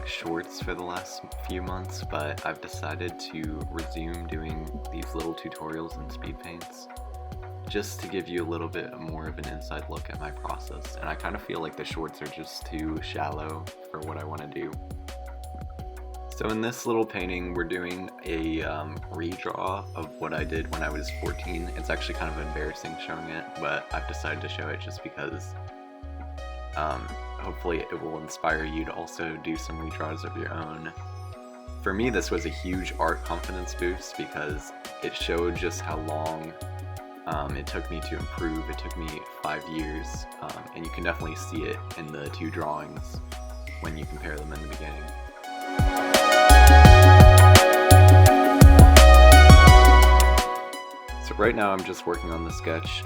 doing shorts for the last few months, but I've decided to resume doing these little tutorials in speed paints just to give you a little bit more of an inside look at my process. And I kind of feel like the shorts are just too shallow for what I want to do. So in this little painting, we're doing a redraw of what I did when I was 14. It's actually kind of embarrassing showing it, but I've decided to show it just because hopefully it will inspire you to also do some redraws of your own. For me, this was a huge art confidence boost because it showed just how long it took me to improve. It took me 5 years, and you can definitely see it in the two drawings when you compare them in the beginning. So right now I'm just working on the sketch.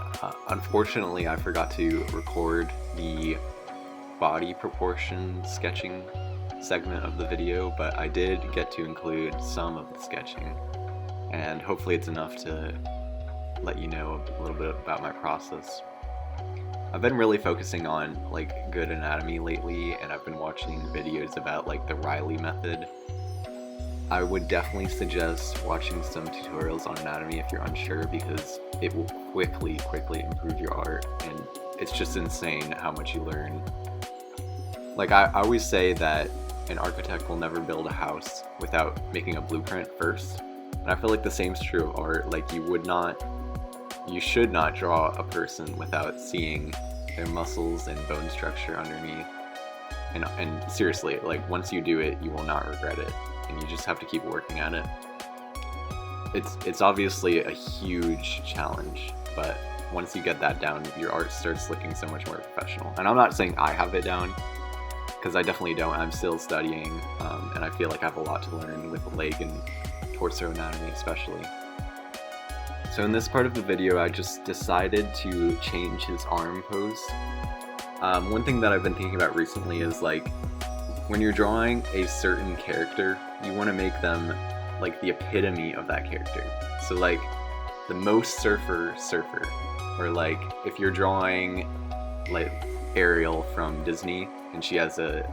Unfortunately, I forgot to record the body proportion sketching segment of the video, but I did get to include some of the sketching, and hopefully it's enough to let you know a little bit about my process. I've been really focusing on like good anatomy lately, and I've been watching videos about like the Riley method. I would definitely suggest watching some tutorials on anatomy if you're unsure, because it will quickly improve your art, and it's just insane how much you learn. Like I always say that an architect will never build a house without making a blueprint first, and I feel like the same is true of art. Like you should not draw a person without seeing their muscles and bone structure underneath. And seriously, like once you do it, you will not regret it, and you just have to keep working at it. It's obviously a huge challenge, but once you get that down, your art starts looking so much more professional. And I'm not saying I have it down, because I definitely don't. I'm still studying, and I feel like I have a lot to learn with leg and torso anatomy especially. So in this part of the video, I just decided to change his arm pose. One thing that I've been thinking about recently is like, when you're drawing a certain character, you want to make them like the epitome of that character. So like the most surfer, or like if you're drawing like Ariel from Disney and she has a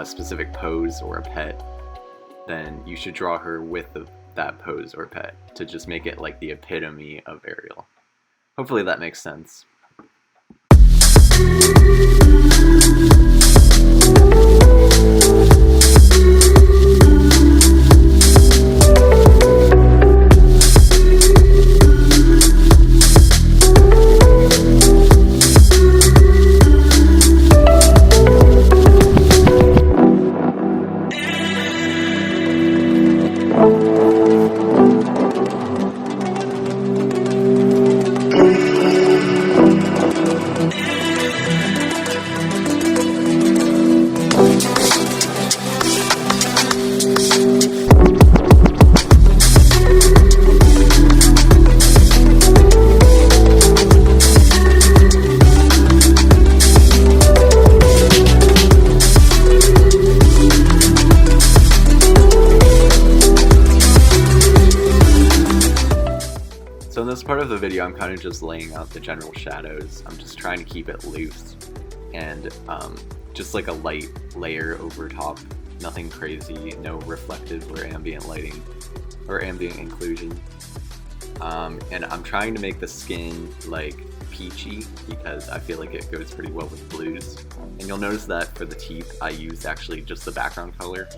specific pose or a pet, then you should draw her with that pose or pet to just make it like the epitome of Ariel. Hopefully that makes sense. So in this part of the video, I'm kind of just laying out the general shadows. I'm just trying to keep it loose and just like a light layer over top. Nothing crazy, no reflective or ambient lighting or ambient inclusion. And I'm trying to make the skin like peachy because I feel like it goes pretty well with blues. And you'll notice that for the teeth, I used actually just the background color.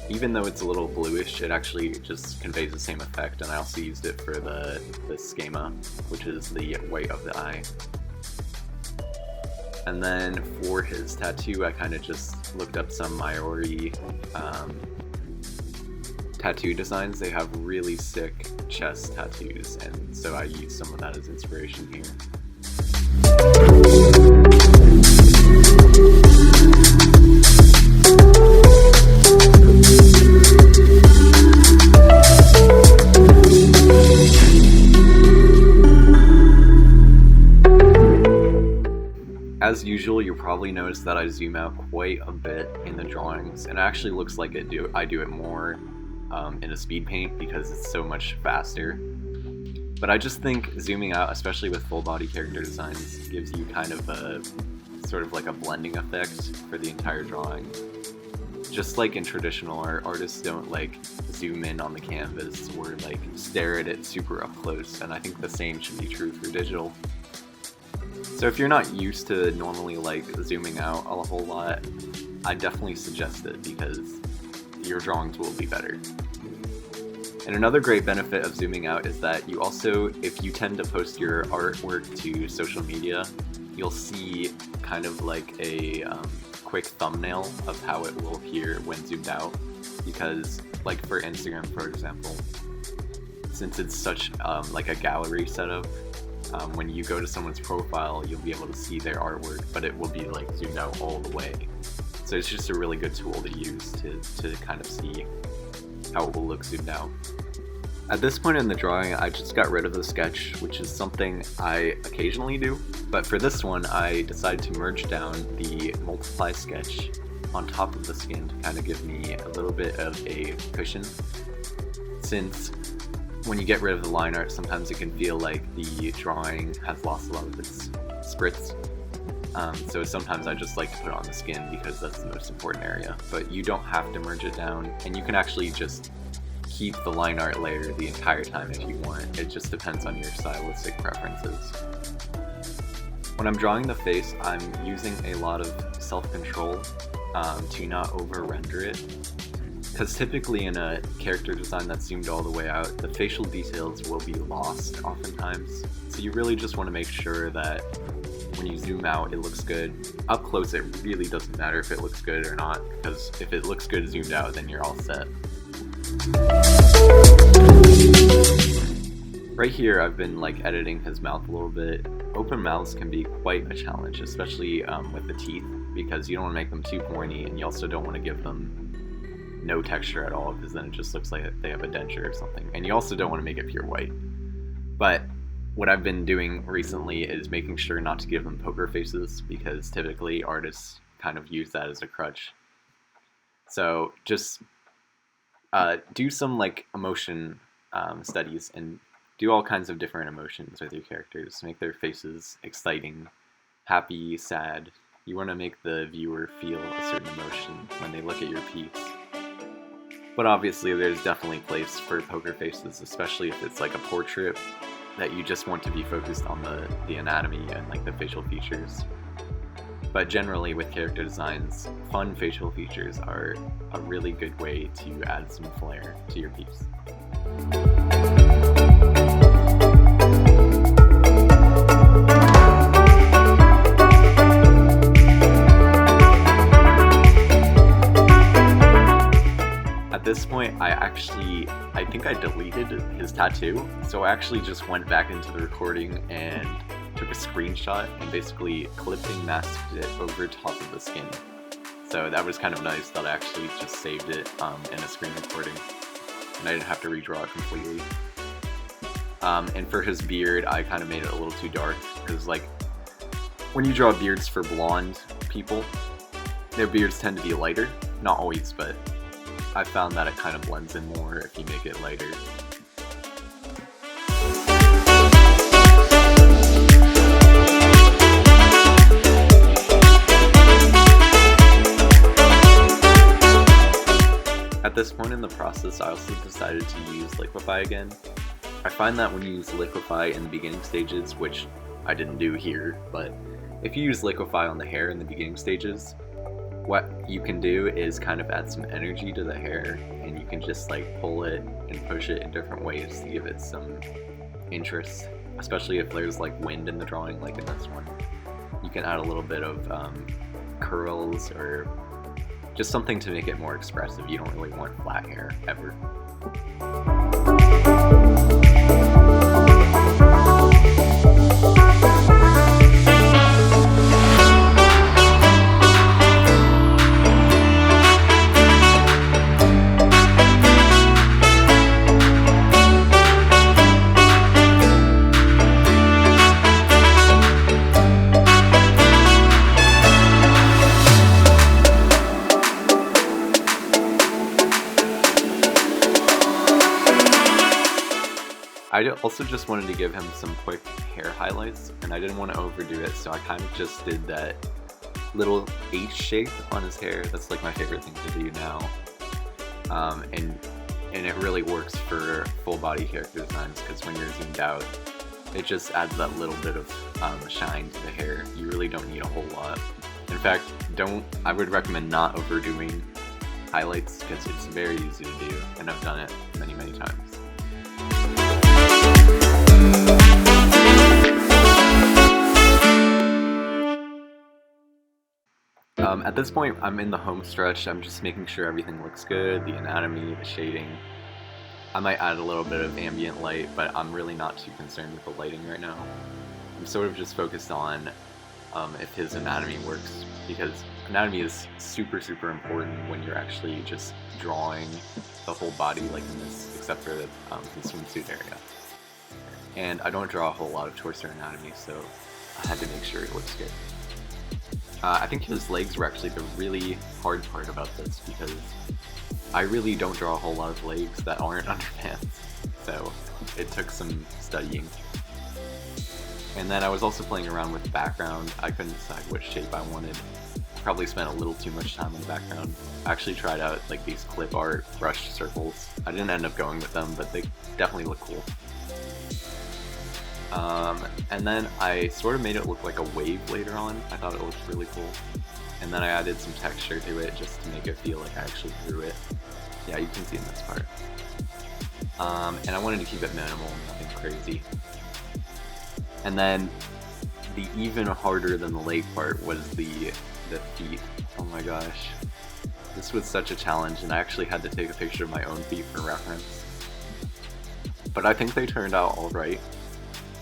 Even though it's a little bluish, it actually just conveys the same effect. And I also used it for the schema, which is the white of the eye. And then for his tattoo, I kind of just looked up some Maori tattoo designs. They have really sick chest tattoos, and so I used some of that as inspiration here. As usual, you'll probably notice that I zoom out quite a bit in the drawings, and it actually looks like I do it more in a speed paint because it's so much faster. But I just think zooming out, especially with full body character designs, gives you kind of a sort of like a blending effect for the entire drawing. just like in traditional art, artists don't like zoom in on the canvas or like stare at it super up close, and I think the same should be true for digital. So if you're not used to normally like zooming out a whole lot, I definitely suggest it because your drawings will be better. And another great benefit of zooming out is that you also, if you tend to post your artwork to social media, you'll see kind of like a quick thumbnail of how it will appear when zoomed out. Because like for Instagram, for example, since it's such like a gallery setup, when you go to someone's profile, you'll be able to see their artwork, but it will be like zoomed out all the way. So it's just a really good tool to use to kind of see how it will look zoomed out. At this point in the drawing, I just got rid of the sketch, which is something I occasionally do, but for this one, I decided to merge down the multiply sketch on top of the skin to kind of give me a little bit of a cushion, since when you get rid of the line art, sometimes it can feel like the drawing has lost a lot of its spritz. So sometimes I just like to put it on the skin because that's the most important area, but you don't have to merge it down, and you can actually just keep the line art layer the entire time if you want. It just depends on your stylistic preferences. When I'm drawing the face, I'm using a lot of self-control to not over-render it, because typically in a character design that's zoomed all the way out, the facial details will be lost oftentimes. So you really just want to make sure that when you zoom out, it looks good. Up close, it really doesn't matter if it looks good or not, because if it looks good zoomed out, then you're all set. Right here, I've been like editing his mouth a little bit. Open mouths can be quite a challenge, especially with the teeth, because you don't want to make them too pointy, and you also don't want to give them no texture at all, because then it just looks like they have a denture or something. And you also don't want to make it pure white. But what I've been doing recently is making sure not to give them poker faces, because typically artists kind of use that as a crutch. So just do some like emotion studies and do all kinds of different emotions with your characters. Make their faces exciting, happy, sad. You want to make the viewer feel a certain emotion when they look at your piece. But obviously there's definitely place for poker faces, especially if it's like a portrait that you just want to be focused on the anatomy and like the facial features. But generally with character designs, fun facial features are a really good way to add some flair to your piece. At this point, I think I deleted his tattoo, so I actually just went back into the recording and took a screenshot and basically clipped and masked it over top of the skin. So that was kind of nice that I actually just saved it in a screen recording, and I didn't have to redraw it completely. And for his beard, I kind of made it a little too dark, because like when you draw beards for blonde people, their beards tend to be lighter. Not always, but I found that it kind of blends in more if you make it lighter. At this point in the process, I also decided to use Liquify again. I find that when you use Liquify in the beginning stages, which I didn't do here, but if you use Liquify on the hair in the beginning stages, what you can do is kind of add some energy to the hair, and you can just like pull it and push it in different ways to give it some interest, especially if there's like wind in the drawing like in this one. You can add a little bit of curls or just something to make it more expressive. You don't really want flat hair ever. I also just wanted to give him some quick hair highlights, and I didn't want to overdo it, so I kind of just did that little H shape on his hair. That's like my favorite thing to do now. And it really works for full body character designs, because when you're zoomed out, it just adds that little bit of shine to the hair. You really don't need a whole lot. In fact, I would recommend not overdoing highlights, because it's very easy to do, and I've done it many, many times. At this point, I'm in the home stretch. I'm just making sure everything looks good, the anatomy, the shading. I might add a little bit of ambient light, but I'm really not too concerned with the lighting right now. I'm sort of just focused on if his anatomy works, because anatomy is super, super important when you're actually just drawing the whole body like in this, except for the swimsuit area. And I don't draw a whole lot of torso anatomy, so I had to make sure it looks good. I think his legs were actually the really hard part about this, because I really don't draw a whole lot of legs that aren't underpants, so it took some studying. And then I was also playing around with the background. I couldn't decide what shape I wanted. Probably spent a little too much time on the background. I actually tried out like these clip art brushed circles. I didn't end up going with them, but they definitely look cool. And then I sort of made it look like a wave later on. I thought it looked really cool. And then I added some texture to it just to make it feel like I actually drew it. Yeah, you can see in this part. And I wanted to keep it minimal, nothing crazy. And then the even harder than the leg part was the feet. Oh my gosh. This was such a challenge, and I actually had to take a picture of my own feet for reference. But I think they turned out alright.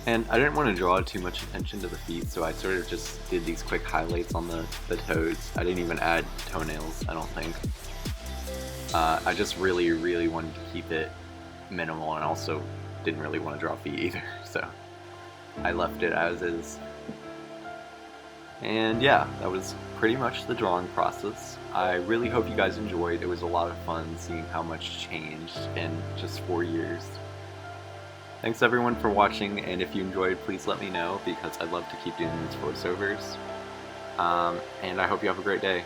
And I didn't want to draw too much attention to the feet, so I sort of just did these quick highlights on the toes. I didn't even add toenails, I don't think. I just really, really wanted to keep it minimal, and also didn't really want to draw feet either, so I left it as is. And yeah, that was pretty much the drawing process. I really hope you guys enjoyed. It was a lot of fun seeing how much changed in just 4 years. Thanks everyone for watching, and if you enjoyed, please let me know, because I'd love to keep doing these voiceovers. And I hope you have a great day.